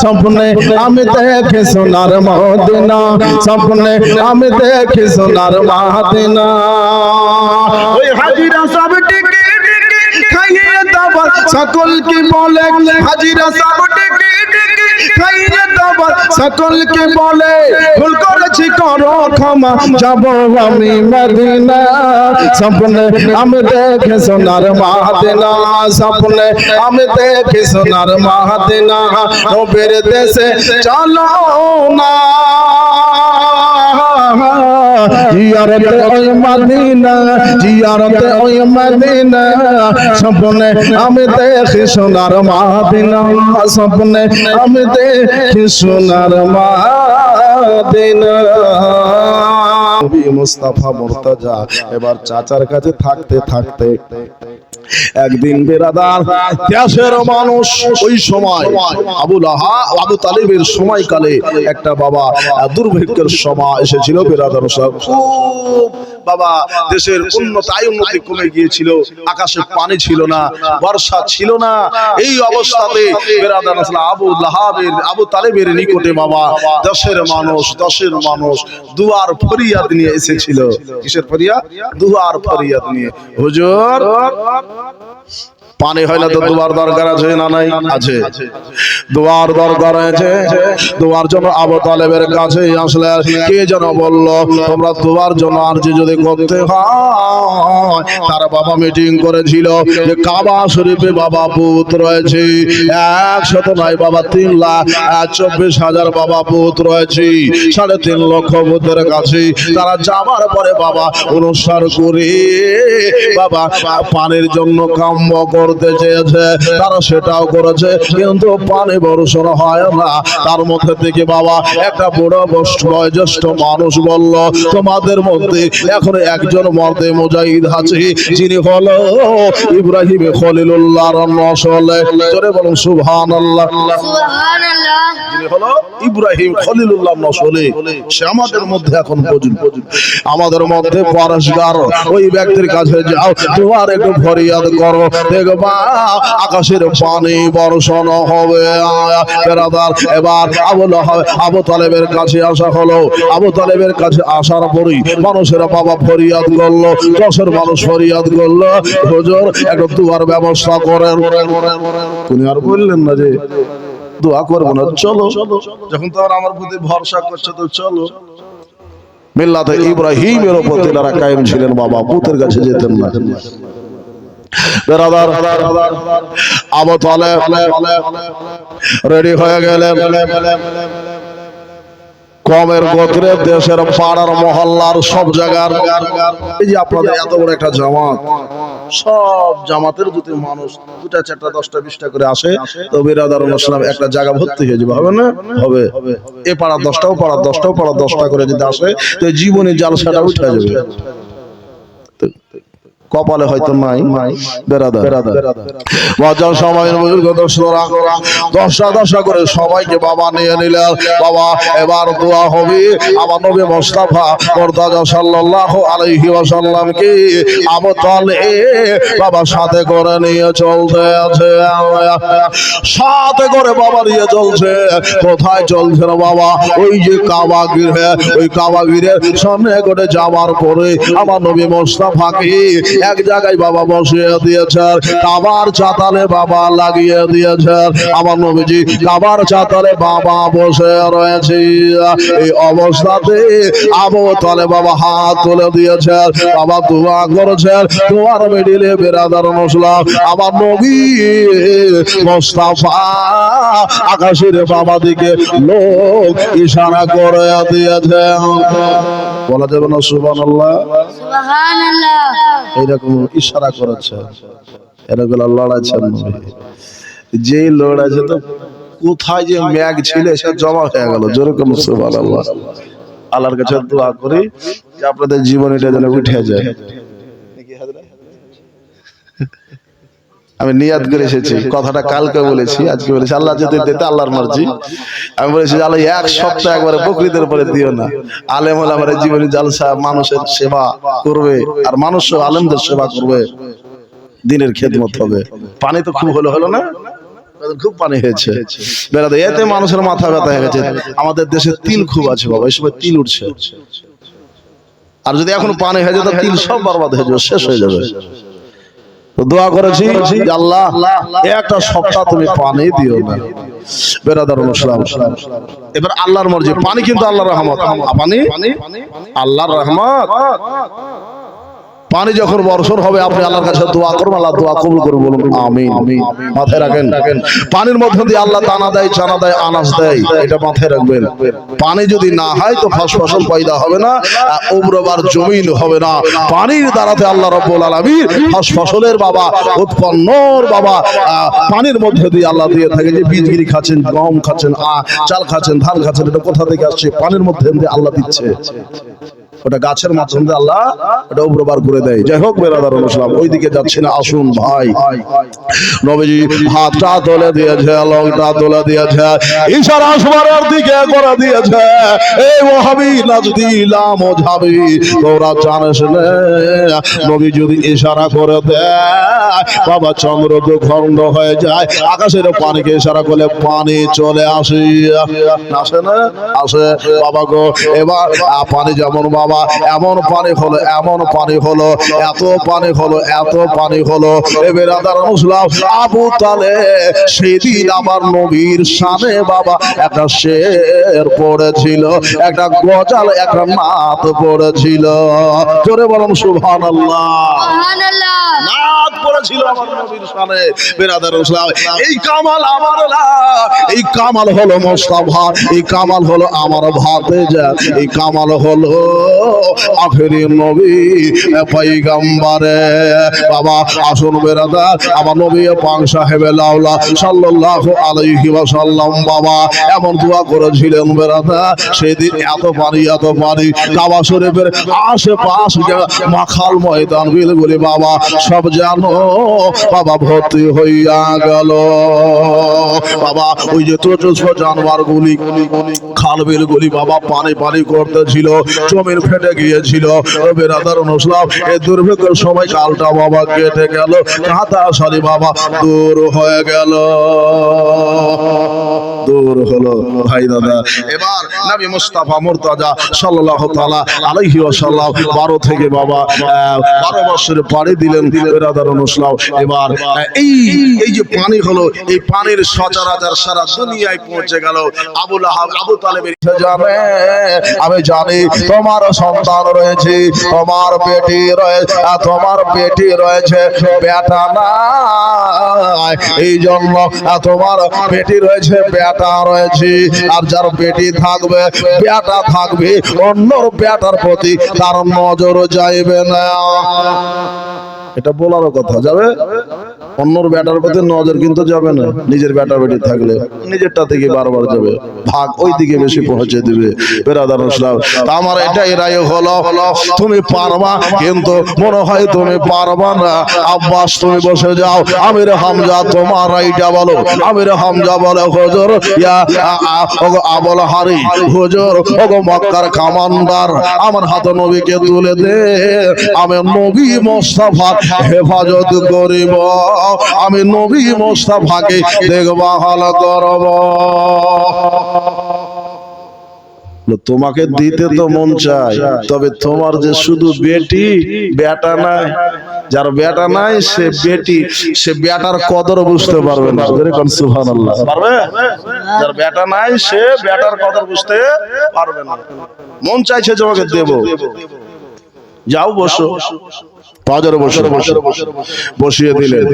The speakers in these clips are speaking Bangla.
স্বপ্নে আমি দেখি সোনার মদিনা, স্বপ্নে আমি দেখি সোনার মদিনা। ওই হাজিরা সব টিকে টিকে খাইয়ে দাবার সকলকে বলে, হাজিরা সব টিকে টিকে খাইয়ে দাবার সকলকে বলে, ভুল করেছি করো ক্ষমা, যাব আমি মদিনা। স্বপ্নে আমি দেখি সোনার মদিনা, স্বপ্নে আমি দেখি সোনার মদিনা। নবীর দেশে চলো না, জিয়ারতে ওই মদিনা, জিয়ারতে ওই মদিনা। স্বপ্নে আমি দেখি সোনার মদিনা, স্বপ্নে আমি দেখি সোনার মদিনা। নবী মুস্তাফা মুর্তজা এবার চাচার কাছে থাকতে থাকতে একদিন বেরাদার দেশের মানুষ, ওই সময় আবু তালিবের সময়কালে একটা বাবা দুর্ভিক্ষের সময় এসেছিল বেরাদার সাহেব। খুব বাবা দেশের উন্নতি কমে গিয়েছিল, আকাশে পানি ছিল না, বর্ষা ছিল না। এই অবস্থাতে বেরাদার আবু তালিবের নিকটে বাবা দেশের মানুষ দুয়ার ফরিয়াদ নিয়ে এসেছিল। কিসের ফরিয়াদ? দুয়ার ফরিয়াদ নিয়ে। হুজুর পানি হয় না তো দুয়ার দরকার আছে না নাই? আছে, দুয়ার দরকার আছে। দুয়ার জন্য আবু তালেবের কাছে আসলে কে যেন বলল, তোমরা দুয়ার জন্য আরজি যদি করতে হয়, তার বাবা মিটিং করেছিল যে কাবা শরীফে বাবা পুত রয়েছে 100 নয় বাবা 3,24,000 বাবা পুত রয়েছে, 3.5 লক্ষ পুতের কাছে তারা যাবার পরে বাবা অনুষ্ঠান করে বাবা পানির জন্য কাম্য করতে চেয়েছে, তারা সেটাও করেছে, কিন্তু পানি বর্ষণ হয় না। তার মধ্যে থেকে বাবা একটা বুড়ো বয়োজ্যেষ্ঠ মানুষ বলল, তোমাদের মধ্যে এখন একজন মর্দে মুজাহিদ আছে, যিনি হলো ইব্রাহিম খলিলুল্লাহর নসল। জোরে বলুন সুবহানাল্লাহ। যিনি হলো ইব্রাহিম খলিলুল্লাহর নসল, সে আমাদের মধ্যে এখন পর্যন্ত আমাদের মধ্যে পরশগার। ওই ব্যক্তির কাছে যাও, তোমার একটু ফরিয়াদ করো, দেখবা আকাশের পানি বর্ষণ হবে। এবার আবু তালেবের কাছে আসা হলো। আবু তালেবের কাছে আসার পরই মানুষেরা বাবা ফরিয়াদ করলো, দশের মানুষ ফরিয়াদ করলো, হুজুর একটু দুয়ার ব্যবস্থা করেন। তুমি আর বললেন না যে দোয়া করবো না? চলো, যখন তো আমার প্রতি ভরসা করছে তো চলো। মিল্লাতে ইব্রাহিমের উপর তিনারা কায়েম ছিলেন বাবা, পুতের কাছে যেতেন না। আবু তালেব রেডি হয়ে গেলেন। কমের গোত্রে দেশের পাড়ার মহল্লার সব জায়গার, এই যে আপনাদের এত বড় একটা জামাত, সব জামাতের যদি মানুষ 2টা 4টা 10টা 20টা করে আসে তো বিরাদারুল ইসলাম একটা জায়গা ভর্তি হয়ে যাবে, হবে না? হবে। এ পাড়া 10টাও পাড়া 10টাও পাড়া 10টা করে যদি আসে তো জীবনে জালসাটা উঠে যাবে। কপালে হয়তো নাই বাজার সময়ের বুজুর্গ দশটা করে সবাইকে বাবা নিয়ে নিলেন। বাবা এবার দোয়া হবে। আমার নবী মুস্তাফা মুর্তজা সাল্লাল্লাহু আলাইহি ওয়াসাল্লামকে আবু তালেব বাবা সাথে করে নিয়ে চলতে আছে, সাথে করে বাবা নিয়ে চলছে। কোথায় চলছে না বাবা? ওই যে কাবা গৃহে, ওই কাবা গৃহের সামনে করে যাওয়ার পরে আমার নবী মুস্তাফাকে এক জায়গায় বাবা বসিয়ে দিয়েছেন, কাবার চাতালে বাবা লাগিয়ে দিয়েছেন। আমার নবীজি কাবার চাতালে বাবা বসে রয়েছে। এই অবস্থাতে আবু তালেব বাবা হাত তুলে দিয়েছেন, বাবা দোয়া করেছেন। দোয়ার মিডিলে বেরাদার মুসলাম আমার নবী মুস্তাফা আকাশের বাবা দিকে লোক ইশারা করে দিয়েছেন। বলা যাবে না সুবহানাল্লাহ? সুবহানাল্লাহ। এইরকম ইশারা করেছে, এরকম লড়াইছেন। যে লড়াইছে তো কোথায় যে ম্যাগ ছিল সে জমা হয়ে গেল। যেরকম সুবহানাল্লাহ। আল্লাহর কাছে দোয়া করি যে আপনাদের জীবন এটা যেন উঠে যায়। আমি নিয়াত করে এসেছি, কথাটা কালকে বলেছি, আজকে বলেছি আল্লাহ যদি দিতে আল্লাহর মর্জি। আমি বলেছি আল্লাহ এক সপ্তাহ একবারে বকরিদের পরে দিও না। আলেম ওলামার জীবনী জালসা, মানুষের সেবা করবে আর মানুষও আলেমদের সেবা করবে, দিনের খেদমত হবে। পানি তো খুব হলো না? খুব পানি হয়েছে বেড়াতে, এতে মানুষের মাথা ব্যথা হয়ে গেছে। আমাদের দেশে তিল খুব আছে বাবা, এই সময় তিল উঠছে, আর যদি এখন পানি হয়ে যেত তিল সব বরবাদ হয়ে যাবে, শেষ হয়ে যাবে। তো দোয়া করেছি আল্লাহ একটা সপ্তাহ তুমি পানি দিও না বেরাদার মুসলিম। এবার আল্লাহর মর্জি, পানি কিন্তু আল্লাহর রহমত, পানি আল্লাহর রহমত। পানি যখন বর্ষণ হবে আপনি আল্লাহর কাছে দোয়া করবেন, আল্লাহ দোয়া কবুল করে বলুন আমিন। মাথায় রাখেন, পানির মধ্যে দিয়ে আল্লাহ দানা দেয়, চানা দেয়, আনাজ দেয়, এটা মাথায় রাখবেন। পানি যদি না হয় তো ফসল পয়দা হবে না, উর্বর জমিন হবে না। পানির দ্বারাতে আল্লাহ রাব্বুল আলামিন ফসলের বাবা উৎপন্নর বাবা পানির মধ্যে দিয়ে আল্লাহ দিয়ে থাকে। যে বীজগিরি খাচ্ছেন, গম খাচ্ছেন, চাল খাচ্ছেন, ধান খাচ্ছেন, এটা কোথা থেকে আসছে? পানির মধ্যে দিয়ে আল্লাহ দিচ্ছে। ওটা গাছের মাধ্যমে আল্লাহ এটা উর্বর করে দেয়। যাই হোক বেরাদার মুসলিম, ওইদিকে যাচ্ছে না, আসুন ভাই। নবীজি হাতটা তুলে দিয়েছে, লংটা তুলে দিয়েছে, ইশারা আসমানের দিকে করে দিয়েছে, এই ওয়াহাবি নাজদিলা মুজাবি তোরা জানিস না, নবী যদি ইশারা করে দেয় বাবা চন্দ্র তো খণ্ড হয়ে যায়, আকাশের পানিকে ইশারা করলে পানি চলে আসে, আসে না? আসে বাবা গো। এবার পানি যেমন বাবা এমন পানি হলো, এমন পানি হলো, এত পানি হলো, এত পানি হলো। বেরাদার মুসলিম, আবু তালেব সেদিন আমার নবীর শানে বাবা একটা শের পড়েছিল, একটা গজাল, একটা নাত পড়েছিল। জোরে বলুন সুবহানাল্লাহ। সুবহানাল্লাহ, নাত পড়েছিল আমার নবীর শানে। বেরাদার মুসলিম, এই কামাল আমার না, এই কামাল হলো মুস্তাফা, এই কামাল হলো আমার ভাতিজা, এই কামাল হলো আখেরি নবী পয়গম্বরে বাবা। আসুন বেরাদার, আমার নবী পাক সাহেবে লাউলা সাল্লাল্লাহু আলাইহি ওয়াসাল্লাম বাবা এমন দোয়া করেছিলেন বেরাদার, সেদিন এত পানি, এত পানি, কাবা শরীফের আশেপাশ মাখাল ময়দান বিলগুলি বাবা সব জানো বাবা ভর্তি হইয়া গেল বাবা। ওই যে ছোট ছোট জানোয়ার গুলি, খাল বিলগুলি বাবা পানি পানি করতেছিল, জমির ফেটে গিয়েছিল। বেরাদার মুসলিম, এই দুর্ভিক্ষের সময় কালটা বাবা কেটে গেল, কাঁথা সারি বাবা দূর হয়ে গেল, দূর হলো ভাই দাদা। এবার নবী মুস্তাফা মুর্তজা সাল্লাল্লাহু তাআলা আলাইহি ওয়াসাল্লাম 12 থেকে বাবা 12 বছর পাড়ি দিলেন বেরাদার মুসলিম। এবার এই যে পানি হলো, এই পানির সচরাচর সারা দুনিয়ায় পৌঁছে গেল। আবু লাহাব, আবু তালেবের জানে, আমি জানি তোমার সন্তান রয়েছে, তোমার বেটি রয়েছে, তোমার বেটি রয়েছে, বেটা নাই, এই জন্য তোমার বেটি রয়েছে, বেটা রয়েছে, আর যার বেটি থাকবে, বেটা থাকবে, অন্যর বেটার প্রতি তার নজর যাইবে না। এটা বলার কথা, যাবে অন্যর বেটার প্রতি নজর কিন্তু যাবে না। নিজের বেটা বেটি থাকলে নিজেরটা থেকে বারবার যাবে, ভাগ ওই দিকে বেশি পৌঁছে দিবে। বেরাদার মুসলিম, আমার এটাই রায় হলো, তুমি পারবা, কিন্তু মনে হয় তুমি পারবা না। আব্বাস তুমি বসে যাও, আমির হামজা তোমার রাইটা বলো। আমির হামজা বলে হুজুর ইয়া ওগো আবুল হারি, হুজুর ওগো মক্কার কামান্ডার, আমার হাতে নবীকে তুলে দে, আমি নবী মুস্তাফার হেফাজত করিব, আমি নবী মুস্তাফাকে দেখভাল করব। তোমাকে দিতে তো মন চায়, তবে তোমার যে শুধু বেটি, বেটা নাই, যার বেটা নাই সে বেটি, সে বেটার কদর বুঝতে পারবে না। সুবহানাল্লাহ, পারবে? যার বেটা নাই সে বেটার কদর বুঝতে পারবে না। মন চাইছে তোমাকে দেব, যাও বসো, পাজরে বসে বসিয়ে দিলেন।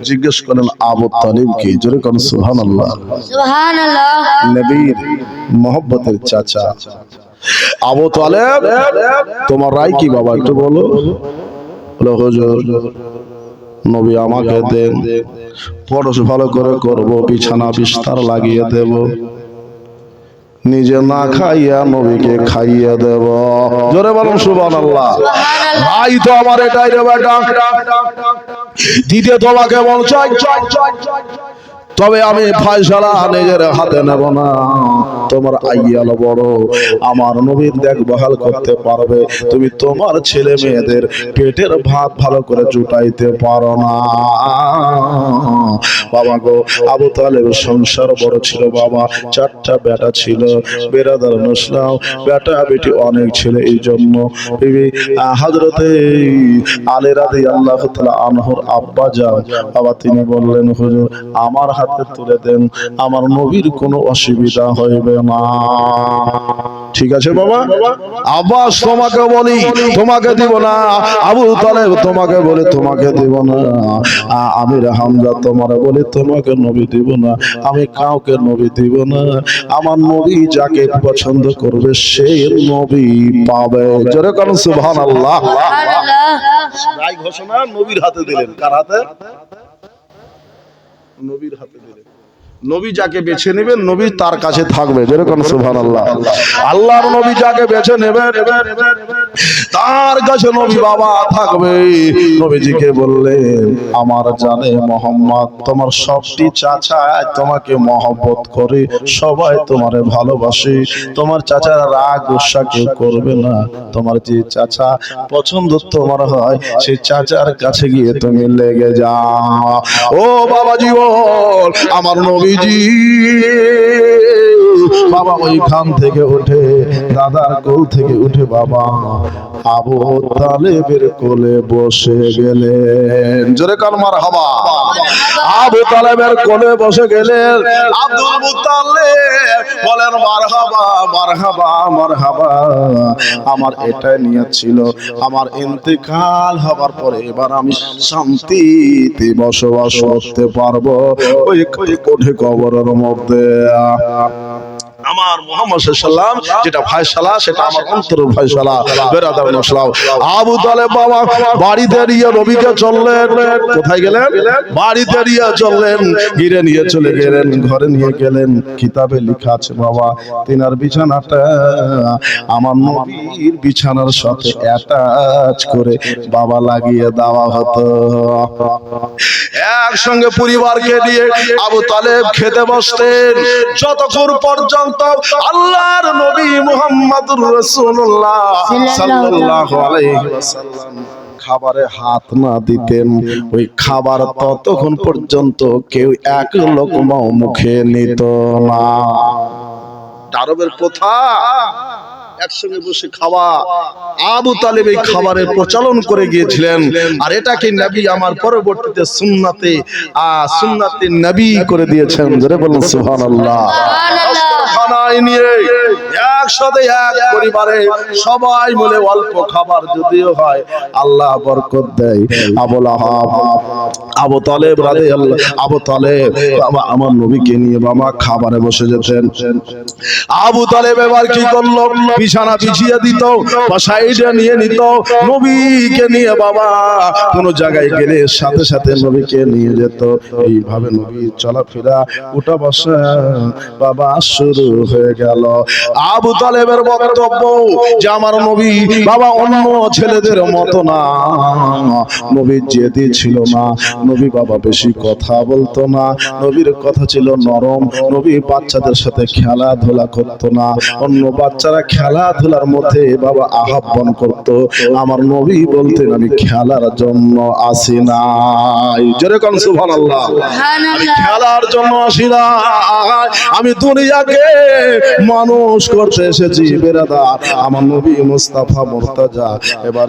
জিজ্ঞেস করেন আবু তালিব কি? জোরে কোন সুবহানাল্লাহ। সুবহানাল্লাহ, নবীর মোহব্বতের চাচা আবু তালেব, তোমার রায় কি বাবা একটু বলো। বলো হুজুর নবী আমাকে দেন, পরশ ভালো করে করব, বিছানা বিস্তার লাগিয়ে দেব, নিজে না খাইয়া নবীকে খাইয়ে দেব। জোরে বলুন সুবহানাল্লাহ। ভাই তো আমার এটাই রে বেটা, দিতে তোমাকে মন চাই, তবে আমি ফয়সালা নিজের হাতে নেব না। তোমার আইয়াল বড়, আমার নবীর দেখভাল করতে পারবে, তুমি তোমার ছেলে মেয়েদের পেটের ভাত ভালো করে জুটাইতে পারো না। বাবা গো, আবু তালেবের সংসার বড় ছিল বাবা, 4টা বেটা ছিল। বেরাদার নসলাও বেটা বেটি অনেক ছিল, এই জন্য বিবি হযরতে আলী রাদিয়াল্লাহু তাআলা আনহুর আব্বা যান বাবা, তিনি বললেন হুজুর আমার হাতে তুলে দেন, আমার নবীর কোনো অসুবিধা হইবে না। ঠিক আছে বাবা, আব্বাস তোমাকে বলি তোমাকে দিব না, আবু তালেব তোমাকে বলে তোমাকে দিব না, আমির হামজা তোমার বলে তোমাকে নবী দিব না, আমি কাউকে নবী দিব না। আমার নবী যাকে পছন্দ করবে সেই নবী পাবে। জোরে কোন সুবহানাল্লাহ। রায় ঘোষণা নবীর হাতে দিলেন। কার হাতে? নবীর হাতে দিলেন। নবী যাকে বেছে নেবেন নবী তার কাছে থাকবে। যেরকম সুবহানাল্লাহ। আল্লাহর নবী যাকে বেছে নেবেন তার কাছে নবী বাবা থাকবে। নবীজিকে বললেন আমার জানে মোহাম্মদ, তোমার সবটি চাচা তোমাকে মহব্বত করে, সবাই তোমারে ভালোবাসে, তোমার চাচার রাগ গুসা কেউ করবে না। তোমার যে চাচা পছন্দ তোমার হয় সেই চাচার কাছে গিয়ে তুমি লেগে যাও। ও বাবা জীবন, আমার নবীজি বাবা ওইখান থেকে উঠে দাদার কোল থেকে উঠে বাবা আবু তালেবের কোলে বসে গেলেন। জোরে কান মারহাবা। আবু তালেবের কোলে বসে গেলেন। আব্দুল মুত্তালিব বলেন মারহাবা মারহাবা মারহাবা। আমার এটাই নিয়ত ছিল, আমার ইন্তেকাল হবার পরে এবার আমি শান্তিতে বসবাস করতে পারবো ওই কোঠে কবরের মধ্যে। আমার মুহাম্মদ সাল্লাল্লাহু আলাইহি ওয়াসাল্লাম যেটা ফয়সালা সেটা আমার অন্তরের ফয়সালা। বেরাদার নসলাও আবু তালেব বাবা বাড়িতে নিয়ে নবীকে চললেন। কোথায় গেলেন? বাড়িতে নিয়ে চললেন, গিরে নিয়ে চলে গেলেন, ঘরে নিয়ে গেলেন। কিতাবে লেখা আছে বাবা তিনার বিছানাটা আমার নবীর বিছানার সাথে অ্যাটাচ করে বাবা লাগিয়ে দেওয়া হতো। একসঙ্গে পরিবারকে নিয়ে আবু তালেব খেতে বসতেন। যতক্ষণ পর্যন্ত আল্লাহর নবী মুহাম্মদুর রাসূলুল্লাহ সাল্লাল্লাহু আলাইহি ওয়াসাল্লাম খাবারে হাত না দিতেন, ওই খাবার ততক্ষণ পর্যন্ত কেউ এক লোকমাও মুখে নিত না। আরবের প্রথা একসঙ্গে বসে খাওয়া। আবু তালেব এই খাবারের প্রচলন করে গিয়েছিলেন, আর এটাকে নবী আমার পরবর্তীতে সুন্নাতে নবী করে দিয়েছেন। জোরে বলুন সুবহানাল্লাহ। খানায় নিয়ে একসাথে এক পরিবারে সবাই মিলে অল্প খাবার যদিও হয় আল্লাহ বরকত দেয়। আবু তালেব রাদিয়াল্লাহু আবু তালেব আমার নবীকে নিয়ে বাবা খাবারে বসে যেতেন। আবু তালেব এবার কি করলো? বিছানা বিছিয়ে দিত বা সাইডে নিয়ে নিত। নবীকে নিয়ে বাবা কোন জায়গায় গেলে সাথে সাথে নবীকে নিয়ে যেত। এইভাবে নবী চলাফেরা উঠা বসা বাবা শুরু হয়ে গেল। আবু তালেবের বক্তব্য যে আমার নবী বাবা অন্য ছেলেদের মতো না, নবীর জেদি ছিল না, নবী বাবা বেশি কথা বলতো না, নবীর কথা ছিল নরম, নবী বাচ্চাদের সাথে খেলাধুলা করতো না, অন্য বাচ্চারা খেলাধুলার মধ্যে বাবা আহ্বান করতো, আমার নবী বলতেন আমি খেলার জন্য আসি নাই। জোরে কোন সুবহানাল্লাহ। আমি খেলার জন্য আসি না, আমি দুনিয়াকে মানুষ করতে এসেছি। বেরাদার আমার নবী মুস্তাফা মুর্তাজা এবার